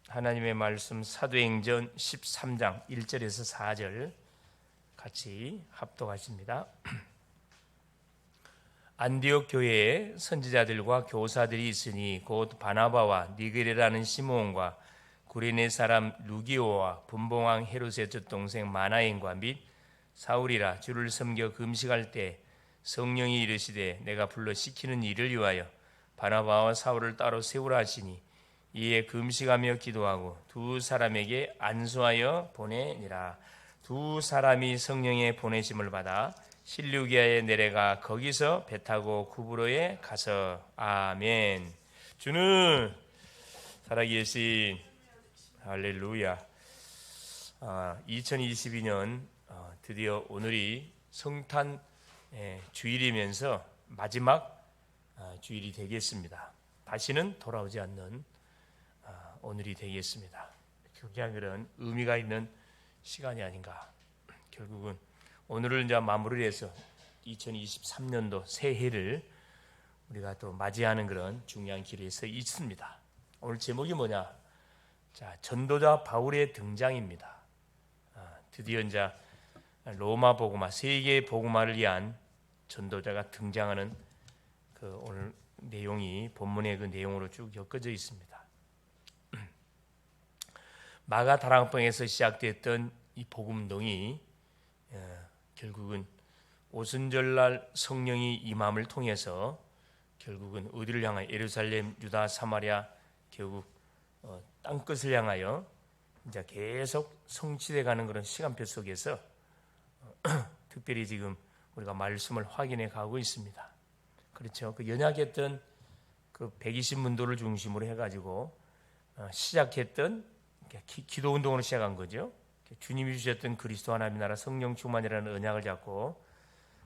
하나님의 말씀 사도행전 13장 1절에서 4절 같이 합독하십니다. 안디옥 교회에 선지자들과 교사들이 있으니 곧 바나바와 니게레라는 시므온과 구레네 사람 루기오와 분봉왕 헤롯의 젖동생 마나엔과 및 사울이라 주를 섬겨 금식할 때 성령이 이르시되 내가 불러 시키는 일을 위하여 바나바와 사울을 따로 세우라 하시니 이에 금식하며 기도하고 두 사람에게 안수하여 보내니라. 두 사람이 성령의 보내심을 받아 실루기아에 내려가 거기서 배 타고 구브로에 가서 아멘. 주는 살아계신 할렐루야. 2022년 드디어 오늘이 성탄 주일이면서 마지막 주일이 되겠습니다. 다시는 돌아오지 않는 오늘이 되겠습니다. 굉장히 그런 의미가 있는 시간이 아닌가. 결국은 오늘을 이제 마무리를 해서 2023년도 새해를 우리가 또 맞이하는 그런 중요한 길에 서 있습니다. 오늘 제목이 뭐냐? 자, 전도자 바울의 등장입니다. 드디어 이제 로마 복음화, 세계 복음화를 위한 전도자가 등장하는 그 오늘 내용이 본문의 그 내용으로 쭉 엮어져 있습니다. 마가 다락방에서 시작됐던 이 복음동이 결국은 오순절날 성령이 임함을 통해서 결국은 어디를 향하여 예루살렘, 유다, 사마리아 결국 땅끝을 향하여 이제 계속 성취돼 가는 그런 시간표 속에서 특별히 지금 우리가 말씀을 확인해 가고 있습니다. 그렇죠. 그 연약했던 그 120문도를 중심으로 해가지고 시작했던 기도 운동으로 시작한 거죠. 주님이 주셨던 그리스도 하나님의 나라 성령 충만이라는 언약을 잡고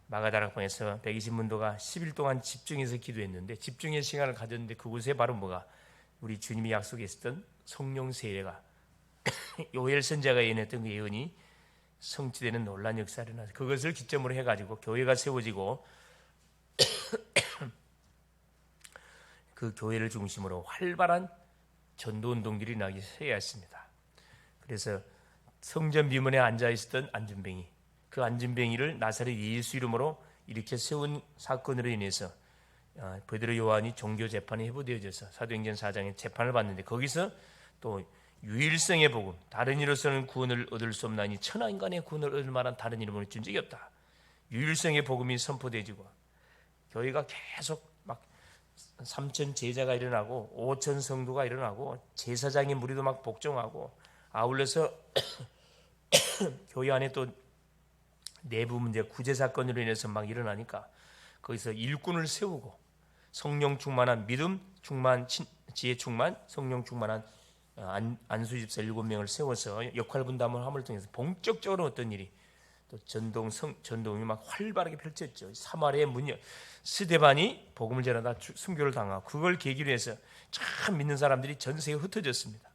마가다락방에서 120문도가 10일 동안 집중해서 기도했는데 집중의 시간을 가졌는데 그곳에 바로 뭐가 우리 주님이 약속했던 성령 세례가 요엘 선지자가 예언했던 그 예언이 성취되는 놀라운 역사를 일어나서 그것을 기점으로 해가지고 교회가 세워지고 그 교회를 중심으로 활발한 전도운동들이 일어나기 시작했습니다. 그래서 성전 비문에 앉아있었던 안전뱅이, 그 안전뱅이를 나사렛 예수 이름으로 이렇게 세운 사건으로 인해서 베드로 요한이 종교 재판에 회부되어져서 사도행전 4장에 재판을 받는데 거기서 또 유일성의 복음, 다른 이로서는 구원을 얻을 수 없나니 천하 인간의 구원을 얻을 만한 다른 이름을 준 적이 없다. 유일성의 복음이 선포되어지고 교회가 계속 막 3천 제자가 일어나고 5천 성도가 일어나고 제사장의 무리도 막 복종하고 아울러서 교회 안에 또 내부 문제 구제 사건으로 인해서 막 일어나니까 거기서 일꾼을 세우고 성령 충만한 믿음 충만 지혜 충만 성령 충만한 안수 집사 7명을 세워서 역할 분담을 함을 통해서 본격적으로 어떤 일이 또 전동이 막 활발하게 펼쳤죠. 사마리아의 문역 스데반이 복음을 전하다 순교를 당하고 그걸 계기로 해서 참 믿는 사람들이 전 세계에 흩어졌습니다.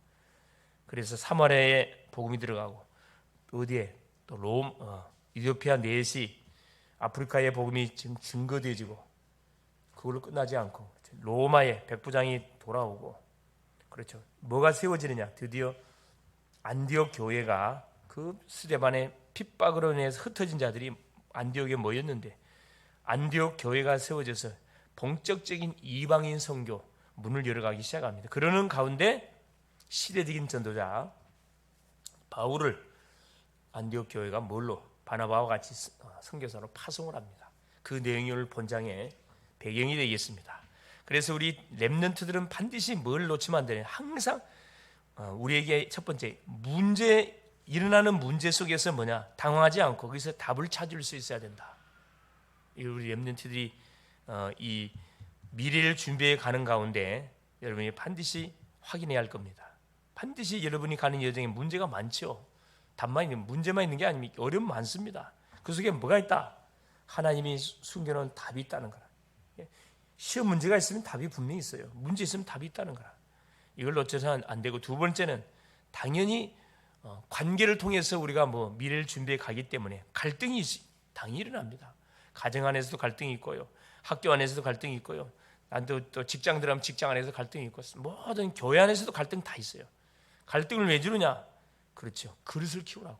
그래서 사마리아에 복음이 들어가고 어디에 또 이디오피아 넷이 아프리카의 복음이 지금 증거되어지고 그걸로 끝나지 않고 로마의 백부장이 돌아오고 그렇죠. 뭐가 세워지느냐? 드디어 안디옥 교회가 그 스데반의 핍박으로 인해서 흩어진 자들이 안디옥에 모였는데 안디옥 교회가 세워져서 본격적인 이방인 선교 문을 열어가기 시작합니다. 그러는 가운데 시대적인 전도자 바울을 안디옥 교회가 뭘로 바나바와 같이 선교사로 파송을 합니다. 그 내용이 오늘 본장의 배경이 되겠습니다. 그래서 우리 렘넌트들은 반드시 뭘 놓치면 안 되냐? 항상 우리에게 첫 번째 일어나는 문제 속에서 뭐냐? 당황하지 않고 거기서 답을 찾을 수 있어야 된다. 우리 렘넌트들이 이 미래를 준비해 가는 가운데 여러분이 반드시 확인해야 할 겁니다. 반드시 여러분이 가는 여정에 문제가 많죠. 문제만 있는 게 아닙니다. 어려움 많습니다. 그 속에 뭐가 있다? 하나님이 숨겨놓은 답이 있다는 거라. 시험 문제가 있으면 답이 분명히 있어요. 문제 있으면 답이 있다는 거라. 이걸 놓쳐서는 안 되고 두 번째는 당연히 관계를 통해서 우리가 미래를 준비해 가기 때문에 갈등이 당연히 일어납니다. 가정 안에서도 갈등이 있고요. 학교 안에서도 갈등이 있고요. 또 직장 들어가면 직장 안에서 갈등이 있고 모든 교회 안에서도 갈등 다 있어요. 갈등을 왜 주느냐? 그렇죠. 그릇을 키우라고.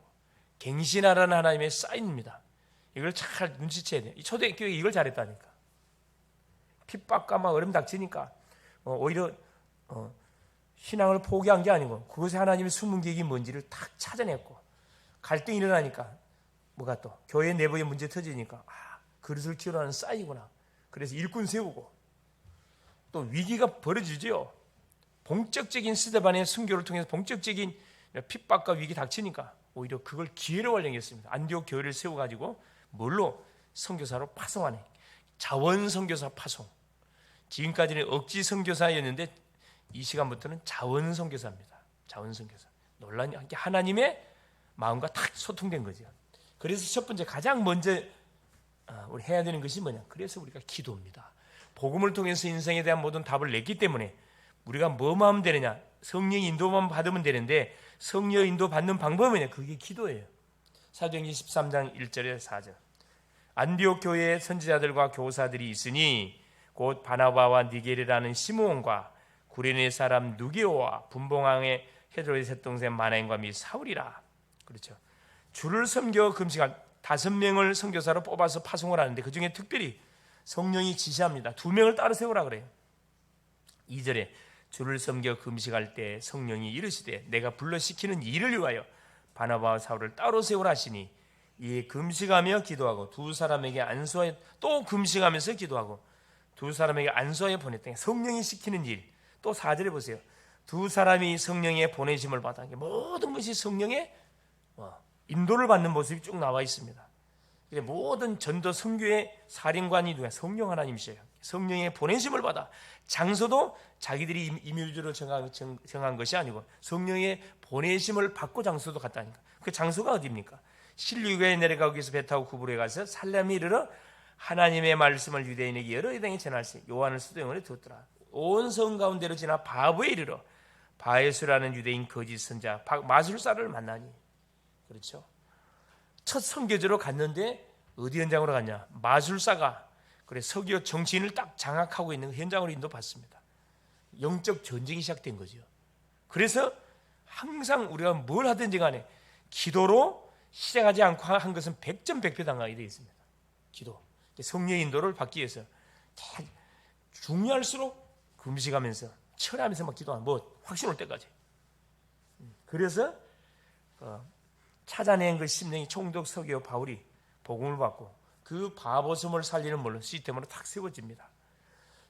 갱신하라는 하나님의 사인입니다. 이걸 잘 눈치채야 돼요. 이 초대교회 이걸 잘했다니까. 핍박과 막 어려움 닥치니까 오히려 신앙을 포기한 게 아니고 그것에 하나님의 숨은 계획이 뭔지를 탁 찾아냈고, 갈등이 일어나니까 뭐가 또 교회 내부에 문제 터지니까 그릇을 키우라는 사인이구나. 그래서 일꾼 세우고, 또 위기가 벌어지죠. 본격적인 스데반의 순교를 통해서 본격적인 핍박과 위기 닥치니까 오히려 그걸 기회로 활용했습니다. 안디옥 교회를 세워가지고 뭘로? 선교사로 파송하네. 자원 선교사 파송. 지금까지는 억지 선교사였는데 이 시간부터는 자원 선교사입니다. 자원 선교사. 논란이 하나님의 마음과 딱 소통된 거죠. 그래서 첫 번째 가장 먼저 우리 해야 되는 것이 뭐냐? 그래서 우리가 기도입니다. 복음을 통해서 인생에 대한 모든 답을 냈기 때문에 우리가 뭐만 하면 되느냐? 성령 인도만 받으면 되는데, 성령 인도 받는 방법은 뭐냐? 그게 기도예요. 사도행전 13장 1절에 4절. 안디옥 교회에 선지자들과 교사들이 있으니 곧 바나바와 니게르라는 시므온과 구레네 사람 누게오와 분봉왕의 헤로의 셋동생 마나인과 및 사울이라. 그렇죠. 주를 섬겨 금식한 5명을 선교사로 뽑아서 파송을 하는데 그 중에 특별히 성령이 지시합니다. 2명을 따로 세우라 그래요. 2절에 주를 섬겨 금식할 때 성령이 이르시되 내가 불러시키는 일을 위하여 바나바와 사울을 따로 세우라 하시니, 이에 금식하며 기도하고 두 사람에게 안수하여 또 금식하면서 기도하고 두 사람에게 안수하여 보냈다. 성령이 시키는 일. 또 4절에 보세요. 두 사람이 성령의 보내심을 받아. 모든 것이 성령의 인도를 받는 모습이 쭉 나와 있습니다. 모든 전도 선교의 사령관이 누구야? 성령 하나님이셔요. 성령의 보내심을 받아. 장소도 자기들이 임의주로 정한 것이 아니고 성령의 보내심을 받고 장소도 갔다니까. 그 장소가 어디입니까? 실류교에 내려가기 위해서 배 타고 구부로에 가서 살렘에 이르러 하나님의 말씀을 유대인에게 여러 이방에 전할시 요한을 수도원에 두었더라. 온 성 가운데로 지나 바브에 이르러 바에수라는 유대인 거짓 선자 마술사를 만나니. 그렇죠. 첫 선교지로 갔는데 어디 현장으로 갔냐? 마술사가 그래 서기오 정치인을 딱 장악하고 있는 현장으로 인도받습니다. 영적 전쟁이 시작된 거죠. 그래서 항상 우리가 뭘 하든지 간에 기도로 시작하지 않고 한 것은 100점 100표 당하게 되어 있습니다. 기도. 성령의 인도를 받기 위해서 중요할수록 금식하면서 철하면서 막 기도하는 확신 올 때까지. 그래서 찾아낸 그 심령이 총독 서기오 바울이 복음을 받고 그 바보섬을 살리는 뭘로 시스템으로 탁 세워집니다.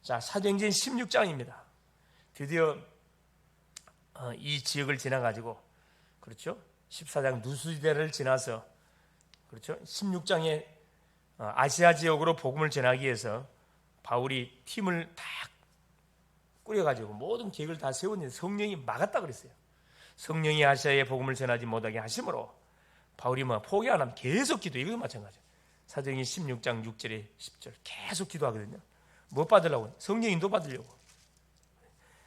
자, 사도행전 16장입니다. 드디어 이 지역을 지나가지고, 그렇죠? 14장 누수지대를 지나서, 그렇죠? 16장에 아시아 지역으로 복음을 전하기 위해서 바울이 팀을 딱 꾸려가지고 모든 계획을 다 세웠는데 성령이 막았다 그랬어요. 성령이 아시아에 복음을 전하지 못하게 하심으로 바울이 포기 안 하면 계속 기도. 이것도 마찬가지예요. 사도행전 16장 6절에 10절 계속 기도하거든요. 뭐 받으려고? 성령 인도 받으려고.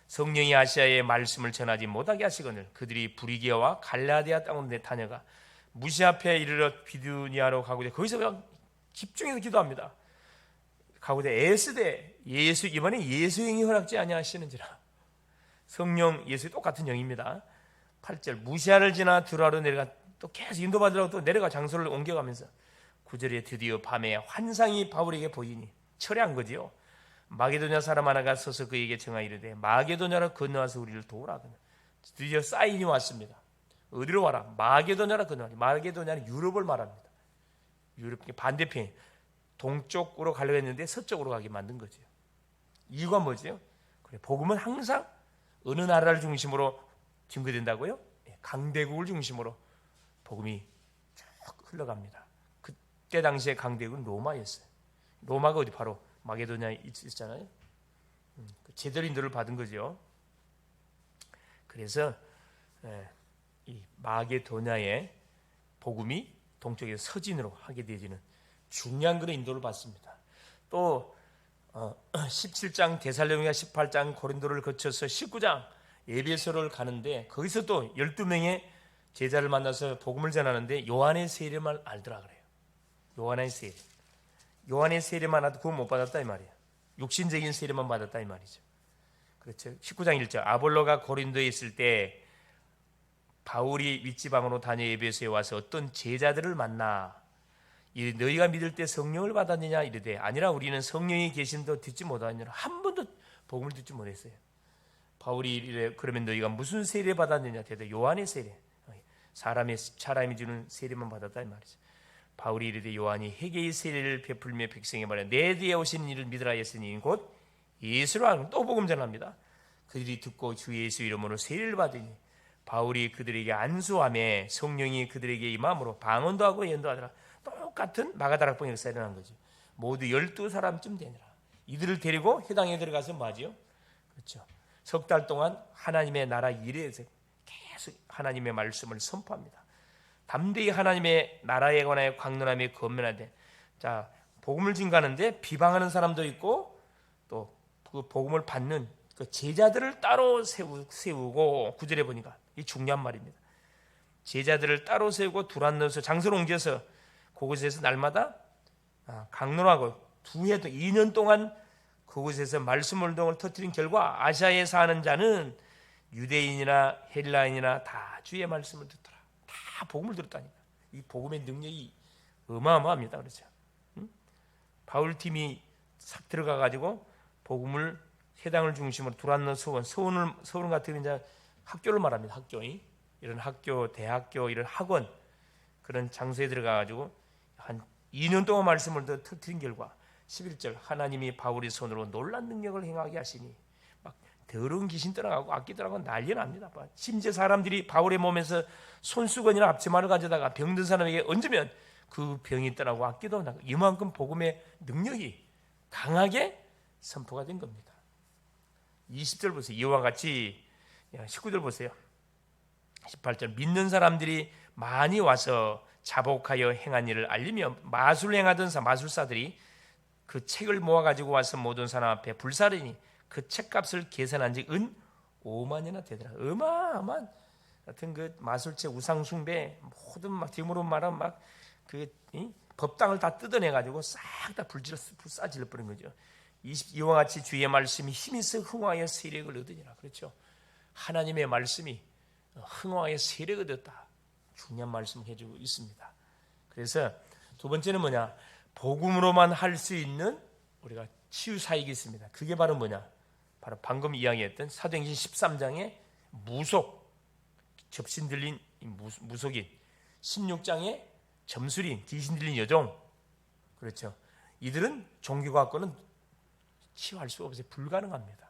성령이 아시아에 말씀을 전하지 못하게 하시거늘 그들이 브리기아와 갈라디아 땅으로 다녀가 무시 앞에 이르러 비두니아로 가고자 거기서 그냥 집중해서 기도합니다. 가고자 에스데 예수, 이번에 예수 영이 허락지 아니하시는지라. 성령 예수의 똑같은 영입니다. 8절 무시아를 지나 드라로 내려가 또 계속 인도받으려고 또 내려가 장소를 옮겨가면서 9절에 드디어 밤에 환상이 바울에게 보이니 철회한 거지요. 마게도냐 사람 하나가 서서 그에게 청하여 이르되 마게도냐로 건너와서 우리를 도우라. 드디어 사인이 왔습니다. 어디로 와라? 마게도냐로 건너와라. 마게도냐는 유럽을 말합니다. 유럽 반대편 동쪽으로 가려고 했는데 서쪽으로 가게 만든 거죠. 이유가 뭐죠? 그래, 복음은 항상 어느 나라를 중심으로 증거된다고요? 강대국을 중심으로 복음이 쭉 흘러갑니다. 그때 당시에 강대국은 로마였어요. 로마가 어디? 바로 마게도냐에 있었잖아요. 제대로 인도를 받은 거죠. 그래서 이 마게도냐의 복음이 동쪽에서 서진으로 하게 되어지는 중요한 그런 인도를 받습니다. 또 17장 데살로니가, 18장 고린도를 거쳐서 19장 에베소를 가는데 거기서 또 12명의 제자를 만나서 복음을 전하는데 요한의 세례만 알더라 그래요. 요한의 세례. 요한의 세례만 하도 구원 못 받았다 이 말이에요. 육신적인 세례만 받았다 이 말이죠. 그렇죠. 19장 1절 아볼로가 고린도에 있을 때 바울이 윗지방으로 다녀 에베소에 와서 어떤 제자들을 만나 너희가 믿을 때 성령을 받았느냐 이르되 아니라 우리는 성령이 계심도 듣지 못하느니라. 한 번도 복음을 듣지 못했어요. 바울이 이래 그러면 너희가 무슨 세례 받았느냐 대대 요한의 세례, 사람이 주는 세례만 받았다 이 말이죠. 바울이 이르되 요한이 회개의 세례를 베풀며 백성에 말해 내 뒤에 오시는 이를 믿으라 했으니 곧 예수로 하는 또 복음 전합니다. 그들이 듣고 주 예수 이름으로 세례를 받으니 바울이 그들에게 안수하며 성령이 그들에게 임함으로 방언도 하고 연도하더라. 똑같은 마가다락방 역사에 일어난 거죠. 모두 12사람쯤 되니라. 이들을 데리고 회당에 들어가서 뭐하죠? 그렇죠. 석 달 동안 하나님의 나라 일에서 계속 하나님의 말씀을 선포합니다. 담대히 하나님의 나라에 관하여 강론하며 권면하되, 자, 복음을 증가하는데 비방하는 사람도 있고 또 그 복음을 받는 그 제자들을 따로 세우고, 9절에 보니까 이 중요한 말입니다. 제자들을 따로 세우고 두란 넣어서 장소를 옮겨서 그곳에서 날마다 강론하고 2년 동안 그곳에서 말씀 운동을 터뜨린 결과 아시아에 사는 자는 유대인이나 헬라인이나 다 주의 말씀을 듣더라. 다 복음을 들었다니까. 이 복음의 능력이 어마어마합니다. 그렇죠? 바울 팀이 싹 들어가 가지고 복음을 해당을 중심으로 두란노 서울 같은 이제 학교를 말합니다. 이런 학교, 대학교, 이런 학원 그런 장소에 들어가 가지고 한 2년 동안 말씀을 더 터뜨린 결과 11절 하나님이 바울의 손으로 놀란 능력을 행하게 하시니 막 더러운 귀신 떠나가고 악기 떠나가고 난리 납니다. 심지어 사람들이 바울의 몸에서 손수건이나 앞치마를 가져다가 병든 사람에게 얹으면 그 병이 떠나고 악기도 나고 이만큼 복음의 능력이 강하게 선포가 된 겁니다. 20절 보세요. 이와 같이 19절 보세요. 18절 믿는 사람들이 많이 와서 자복하여 행한 일을 알리며 마술을 행하던 마술사들이 그 책을 모아가지고 와서 모든 사람 앞에 불사르니 그 책값을 계산한 즉 은 5만이나 되더라. 어마어마한 같은 그 마술책 우상숭배 모든 막 지금으로 말하면 막 그 법당을 다 뜯어내가지고 싹 다 불사질러 버린 거죠. 이와 같이 주의 말씀이 힘이 있어 흥화의 세력을 얻으니라. 그렇죠. 하나님의 말씀이 흥화의 세력을 얻었다. 중요한 말씀을 해주고 있습니다. 그래서 두 번째는 뭐냐? 복음으로만 할 수 있는 우리가 치유 사역이 있습니다. 그게 바로 뭐냐? 바로 방금 이야기했던 사도행전 13장의 무속, 접신 들린 무속인, 16장의 점술인, 귀신 들린 여종. 그렇죠. 이들은 종교가 갖고는 치유할 수가 없어요. 불가능합니다.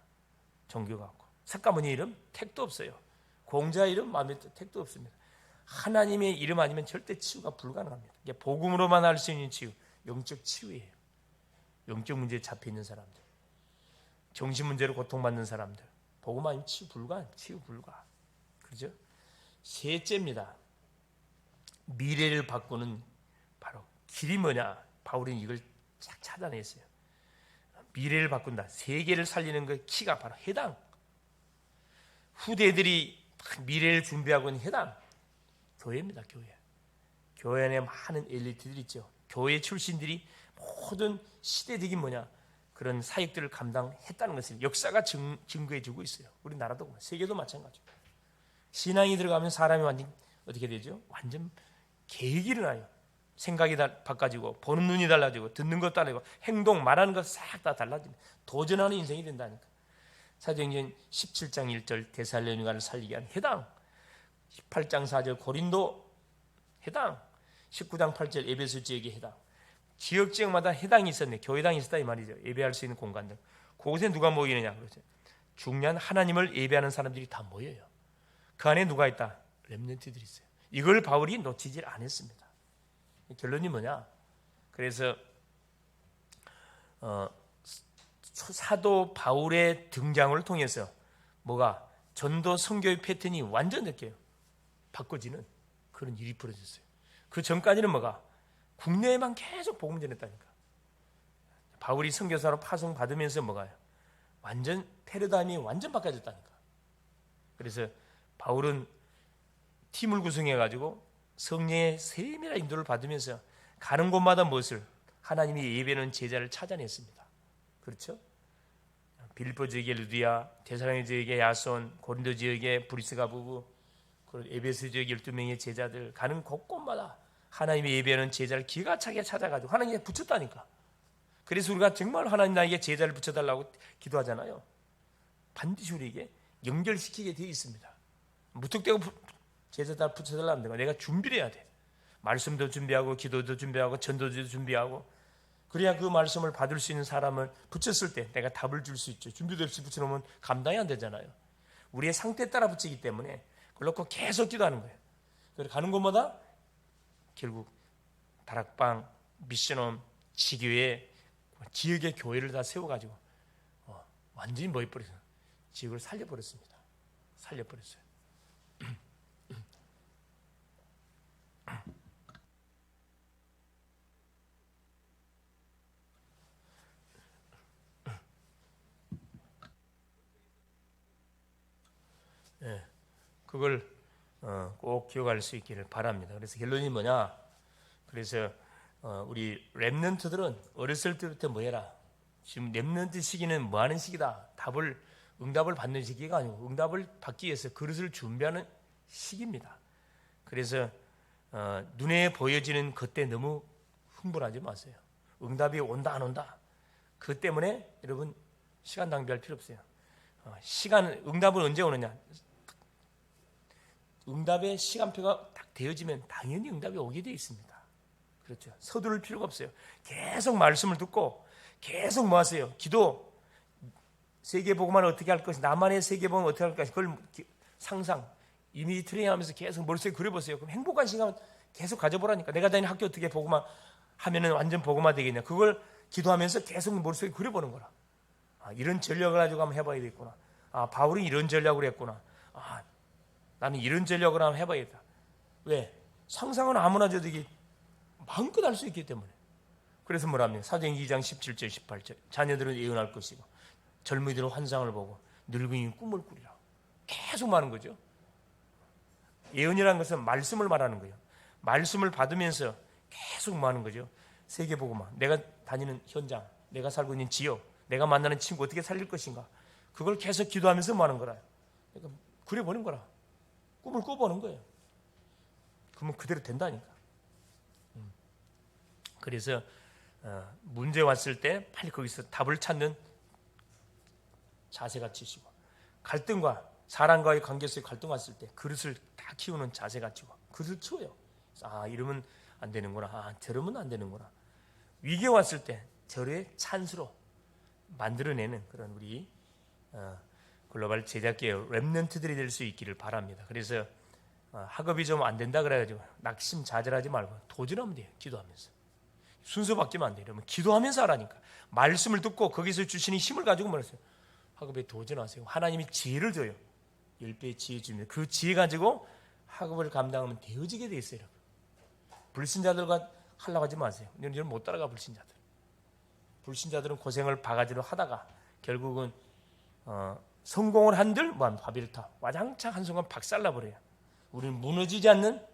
종교가 갖고. 석가모니 이름 택도 없어요. 공자 이름 마음에 택도 없습니다. 하나님의 이름 아니면 절대 치유가 불가능합니다. 이게 복음으로만 할 수 있는 치유, 영적 치유예요. 영적 문제에 잡혀 있는 사람들, 정신 문제로 고통받는 사람들, 복음 아니면 치유 불가. 그렇죠? 셋째입니다. 미래를 바꾸는 바로 길이 뭐냐? 바울은 이걸 쫙 찾아냈어요. 미래를 바꾼다. 세계를 살리는 그 키가 바로 해당. 후대들이 미래를 준비하고 있는 해당. 교회입니다. 교회 안에 많은 엘리트들이 있죠. 교회 출신들이 모든 시대적인 뭐냐 그런 사역들을 감당했다는 것을 역사가 증거해주고 있어요. 우리나라도 세계도 마찬가지고. 신앙이 들어가면 사람이 완전 어떻게 되죠? 완전 계획이 일어나요. 생각이 바꿔지고 보는 눈이 달라지고 듣는 것 달라지고 행동 말하는 것 싹 다 달라집니다. 도전하는 인생이 된다니까. 사도행전 17장 1절 데살로니가를 살리게 한 해당, 18장 4절 고린도 해당, 19장 8절 에베소 지역에 해당. 지역마다 해당이 있었네. 교회당이 있었다 이 말이죠. 예배할 수 있는 공간들. 그곳에 누가 모이느냐 그러죠. 중요한 하나님을 예배하는 사람들이 다 모여요. 그 안에 누가 있다? 렘넌트들이 있어요. 이걸 바울이 놓치질 않았습니다. 결론이 뭐냐? 그래서 사도 바울의 등장을 통해서 뭐가 전도 선교의 패턴이 완전 느껴요. 바꿔지는 그런 일이 벌어졌어요. 그 전까지는 뭐가 국내에만 계속 복음 전했다니까. 바울이 선교사로 파송 받으면서 뭐가요? 완전 패러다임이 완전 바꿔졌다니까. 그래서 바울은 팀을 구성해 가지고 성령의 세밀한 인도를 받으면서 가는 곳마다 무엇을 하나님이 예배하는 제자를 찾아냈습니다. 그렇죠? 빌립보 지역의 루디아, 데살로니가 지역의 야손, 고린도 지역의 브리스가 부부, 그 에베소 지역 12명의 제자들 가는 곳곳마다 하나님의 예배하는 제자를 기가 차게 찾아가지고 하나님께 붙였다니까. 그래서 우리가 정말 하나님 나에게 제자를 붙여달라고 기도하잖아요. 반드시 우리에게 연결시키게 되어 있습니다. 무턱대고 제자들 붙여달라는 데가 내가 준비를 해야 돼. 말씀도 준비하고 기도도 준비하고 전도도 준비하고, 그래야 그 말씀을 받을 수 있는 사람을 붙였을 때 내가 답을 줄 수 있죠. 준비도 없이 붙여놓으면 감당이 안 되잖아요. 우리의 상태에 따라 붙이기 때문에 그걸 놓고 계속 기도하는 거예요. 그래서 가는 곳마다 결국 다락방, 미션홈, 지교회, 지역의 교회를 다 세워가지고 완전히 뭐 해버렸어요. 지역을 살려버렸습니다. 살려버렸어요. 예, 그걸 꼭 기억할 수 있기를 바랍니다. 그래서 결론이 뭐냐? 그래서 우리 렘넌트들은 어렸을 때부터 뭐 해라. 지금 렘넌트 시기는 뭐 하는 시기다. 응답을 받는 시기가 아니고 응답을 받기 위해서 그릇을 준비하는 시기입니다. 그래서 눈에 보여지는 것 때 너무 흥분하지 마세요. 응답이 온다 안 온다. 그 때문에 여러분 시간 낭비할 필요 없어요. 응답은 언제 오느냐? 응답의 시간표가 딱 되어지면 당연히 응답이 오게 되어 있습니다. 그렇죠. 서두를 필요가 없어요. 계속 말씀을 듣고 계속 뭐 하세요? 기도. 세계복음을 어떻게 할 것인가, 나만의 세계복음을 어떻게 할 것인가, 그걸 상상, 이미 트레이닝하면서 계속 머릿속에 그려보세요. 그럼 행복한 시간 계속 가져보라니까. 내가 다니는 학교 어떻게 복음화 하면은 완전 복음화 되겠냐. 그걸 기도하면서 계속 머릿속에 그려보는 거라. 이런 전략을 가지고 한번 해봐야겠구나. 바울이 이런 전략을 했구나. 나는 이런 전략을 한번 해봐야겠다. 왜? 상상은 아무나 줘도 이게 마음껏 할 수 있기 때문에. 그래서 뭐랍니까? 사도행전 2장 17절 18절 자녀들은 예언할 것이고 젊은이들은 환상을 보고 늙은이는 꿈을 꾸리라. 계속 말하는 거죠. 예언이라는 것은 말씀을 말하는 거예요. 말씀을 받으면서 계속 말하는 거죠. 세계복음화, 내가 다니는 현장, 내가 살고 있는 지역, 내가 만나는 친구 어떻게 살릴 것인가, 그걸 계속 기도하면서 말하는 거라. 그러니까 그려보는 거라. 꿈을 꿔보는 거예요. 그러면 그대로 된다니까. 그래서 문제 왔을 때 빨리 거기서 답을 찾는 자세가 치시고, 갈등과 사람과의 관계 속에 갈등 왔을 때 그릇을 다 키우는 자세가 치고 그릇을 키워요. 이러면 안 되는구나. 저러면 안 되는구나. 위기가 왔을 때 절의 찬스로 만들어내는 그런 우리 글로벌 제작계의 렘넌트들이 될 수 있기를 바랍니다. 그래서 학업이 좀 안 된다 그래가지고 낙심자절하지 말고 도전하면 돼요. 기도하면서. 순서 바뀌면 안 돼요. 여러분 기도하면서 하라니까. 말씀을 듣고 거기서 주시는 힘을 가지고 말했어요. 학업에 도전하세요. 하나님이 지혜를 줘요. 10배의 지혜 줍니다. 그 지혜 가지고 학업을 감당하면 되어지게 돼 있어요. 여러분. 불신자들과 하려고 하지 마세요. 너희는 못 따라가. 불신자들은 고생을 바가지로 하다가 결국은 성공을 한들 바벨탑 와장창 한순간 박살나버려요. 우리는 무너지지 않는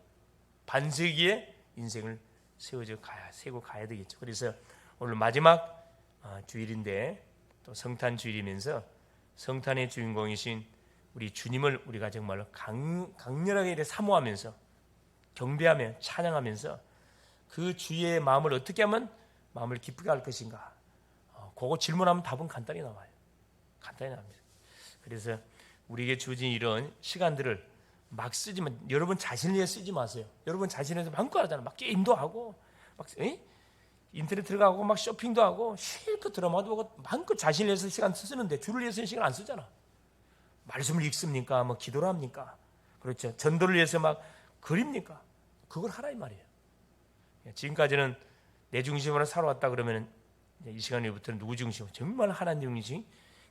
반세기의 인생을 세고 가야 되겠죠. 그래서 오늘 마지막 주일인데 또 성탄 주일이면서 성탄의 주인공이신 우리 주님을 우리가 정말로 강렬하게 사모하면서 경배하며 찬양하면서 그 주의 마음을 어떻게 하면 마음을 기쁘게 할 것인가, 그거 질문하면 답은 간단히 나와요. 간단히 나옵니다. 그래서 우리에게 주어진 이런 시간들을 막 쓰지만 여러분 자신을 위해 쓰지 마세요. 여러분 자신을 위해서 마음껏 하잖아요. 막 게임도 하고 막 인터넷 들어가고 막 쇼핑도 하고 실컷 드라마도 보고 마음껏 자신을 위해서 시간 쓰는데 주를 위해서는 시간 안 쓰잖아. 말씀을 읽습니까? 뭐 기도를 합니까? 그렇죠. 전도를 위해서 막 그립니까? 그걸 하라 이 말이에요. 지금까지는 내 중심으로 살아왔다 그러면 이 시간 이후부터는 누구 중심으로? 정말 하나님 중심,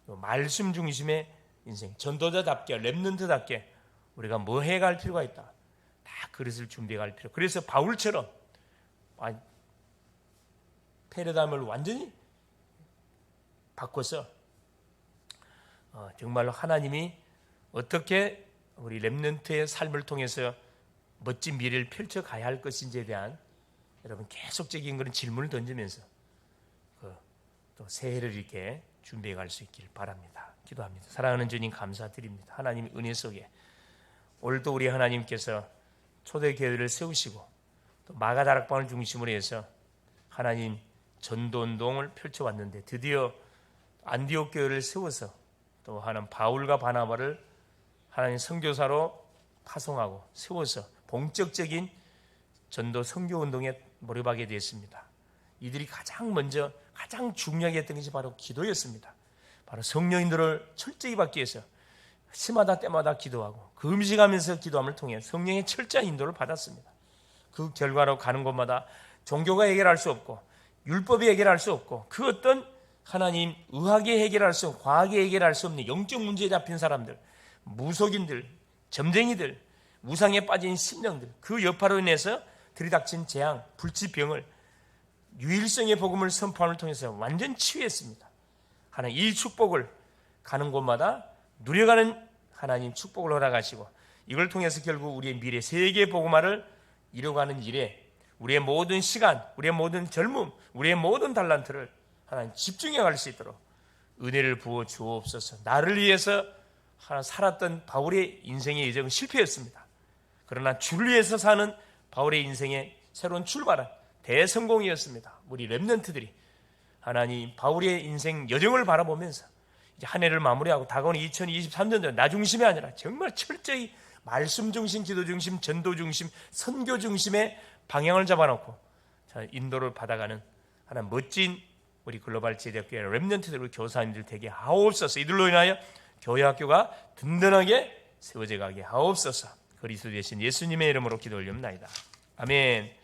말씀 중심의 인생, 전도자답게 렘넌트답게 우리가 뭐 해갈 필요가 있다. 다 그릇을 준비해갈 필요. 그래서 바울처럼 패러다임을 완전히 바꿔서 정말로 하나님이 어떻게 우리 렘넌트의 삶을 통해서 멋진 미래를 펼쳐가야 할 것인지에 대한 여러분 계속적인 그런 질문을 던지면서 또 새해를 이렇게 준비해 갈 수 있기를 바랍니다. 기도합니다. 사랑하는 주님 감사드립니다. 하나님의 은혜 속에 오늘도 우리 하나님께서 초대교회를 세우시고 또 마가다락방을 중심으로 해서 하나님 전도운동을 펼쳐왔는데 드디어 안디옥 교회를 세워서 또 하나님 바울과 바나바를 하나님 선교사로 파송하고 세워서 본격적인 전도 선교운동에 몰입하게 되었습니다. 이들이 가장 먼저 가장 중요하게 했던 것이 바로 기도였습니다. 바로 성령님들을 철저히 받기 위해서 시마다 때마다 기도하고 그 음식하면서 기도함을 통해 성령의 철저한 인도를 받았습니다. 그 결과로 가는 곳마다 종교가 해결할 수 없고 율법이 해결할 수 없고 그 어떤 하나님 의학이 해결할 수 없고 과학이 해결할 수 없는 영적 문제에 잡힌 사람들, 무속인들, 점쟁이들, 우상에 빠진 심령들, 그 여파로 인해서 들이닥친 재앙, 불치병을 유일성의 복음을 선포함을 통해서 완전 치유했습니다. 하나님 이 축복을 가는 곳마다 누려가는 하나님 축복을 허락하시고 이걸 통해서 결국 우리의 미래 세계 복음화를 이뤄가는 일에 우리의 모든 시간, 우리의 모든 젊음, 우리의 모든 달란트를 하나님 집중해 갈 수 있도록 은혜를 부어 주옵소서. 나를 위해서 살았던 바울의 인생의 여정은 실패였습니다. 그러나 주를 위해서 사는 바울의 인생의 새로운 출발은 대성공이었습니다. 우리 렘넌트들이 하나님 바울의 인생 여정을 바라보면서 이제 한 해를 마무리하고 다가오는 2023년도 나 중심이 아니라 정말 철저히 말씀 중심, 기도 중심, 전도 중심, 선교 중심의 방향을 잡아놓고 인도를 받아가는 하나님 멋진 우리 글로벌 제자교회 렘넌트들 우리 교사님들 되게 하옵소서. 이들로 인하여 교회 학교가 든든하게 세워져 가게 하옵소서. 그리스도 되신 예수님의 이름으로 기도 올립니다. 아멘.